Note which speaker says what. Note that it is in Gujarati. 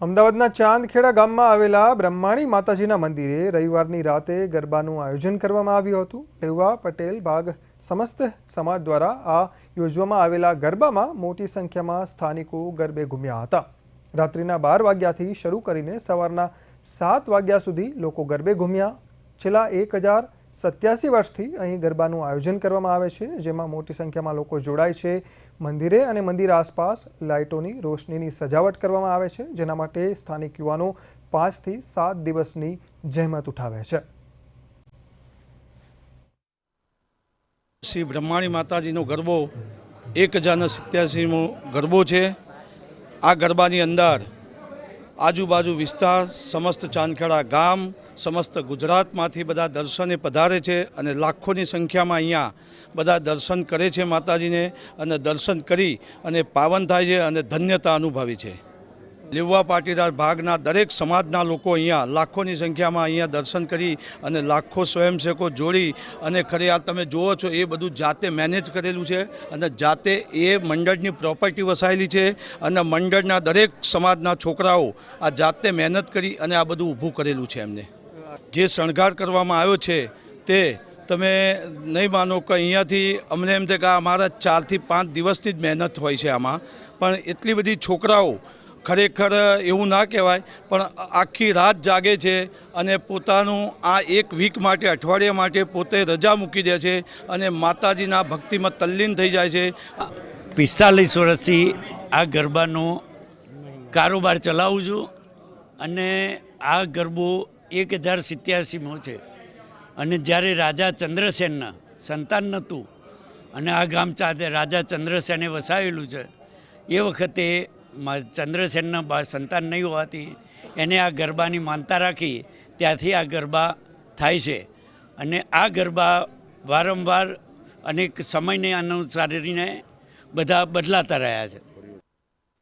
Speaker 1: અમદાવાદના ચાંદખેડા ગામમાં આવેલા બ્રહ્માણી માતાજીના મંદિરે રવિવારની રાતે ગરબાનું આયોજન કરવામાં આવ્યું હતું। લેવા પટેલ ભાગ સમસ્ત સમાજ દ્વારા આ યોજવામાં આવેલા ગરબામાં મોટી સંખ્યામાં સ્થાનિકો ગરબે ઘૂમ્યા હતા। રાત્રિના 12 વાગ્યાથી શરૂ કરીને સવારના 7 વાગ્યા સુધી લોકો ગરબે ઘૂમ્યા। છેલ્લા 1087 વર્ષથી અહીં ગરબાનું આયોજન કરવામાં આવે છે, જેમાં મોટી સંખ્યામાં લોકો જોડાય છે। મંદિરે અને મંદિર આસપાસ લાઇટોની રોશનીની સજાવટ કરવામાં આવે છે, જેના માટે સ્થાનિક યુવાનો 5 થી 7 દિવસની જહેમત ઉઠાવે છે।
Speaker 2: શ્રી બ્રહ્માણી માતાજીનો ગરબો 1087મો ગરબો છે। આ ગરબાની અંદર આજુબાજુ વિસ્તાર, સમસ્ત ચાંદખેડા ગામ, સમસ્ત ગુજરાતમાંથી બધા દર્શને પધારે છે અને લાખોની સંખ્યામાં અહીંયા બધા દર્શન કરે છે માતાજીને, અને દર્શન કરી અને પાવન થાય છે અને ધન્યતા અનુભવી છે। લેવા પાટીદાર ભાગના દરેક સમાજના લોકો અહીંયા લાખોની સંખ્યામાં અહીંયા દર્શન કરી અને લાખો સ્વયંસેવકો જોડી અને ખરે આ તમે જુઓ છો એ બધું જાતે મેનેજ કરેલું છે અને જાતે એ મંડળની પ્રોપર્ટી વસાયેલી છે અને મંડળના દરેક સમાજના છોકરાઓ આ જાતે મહેનત કરી અને આ બધું ઊભું કરેલું છે। એમને જે શણગાર કરવામાં આવ્યો છે તે તમે નહીં માનો કે અહીંયાથી અમને એમ થાય કે અમારા 4 થી 5 દિવસની જ મહેનત હોય છે આમાં, પણ એટલી બધી છોકરાઓ ખરેખર એવું ના કહેવાય, પણ આખી રાત જાગે છે અને પોતાનું આ એક વીક માટે, અઠવાડિયા માટે પોતે રજા મૂકી દે છે અને માતાજીના ભક્તિમાં તલ્લીન થઈ જાય છે।
Speaker 3: 45 વર્ષથી આ ગરબાનો કારોબાર ચલાવું છું અને આ ગરબો 1087મો છે અને જ્યારે રાજા ચંદ્રસેનના સંતાન નહોતું અને આ ગામ રાજા ચંદ્રસેને વસાવેલું છે, એ વખતે ચંદ્રસેનના સંતાન નહીં હોવાથી એને આ ગરબાની માનતા રાખી ત્યાંથી આ ગરબા થાય છે અને આ ગરબા વારંવાર અનેક સમયને અનુસારીને બધા બદલાતા રહ્યા છે।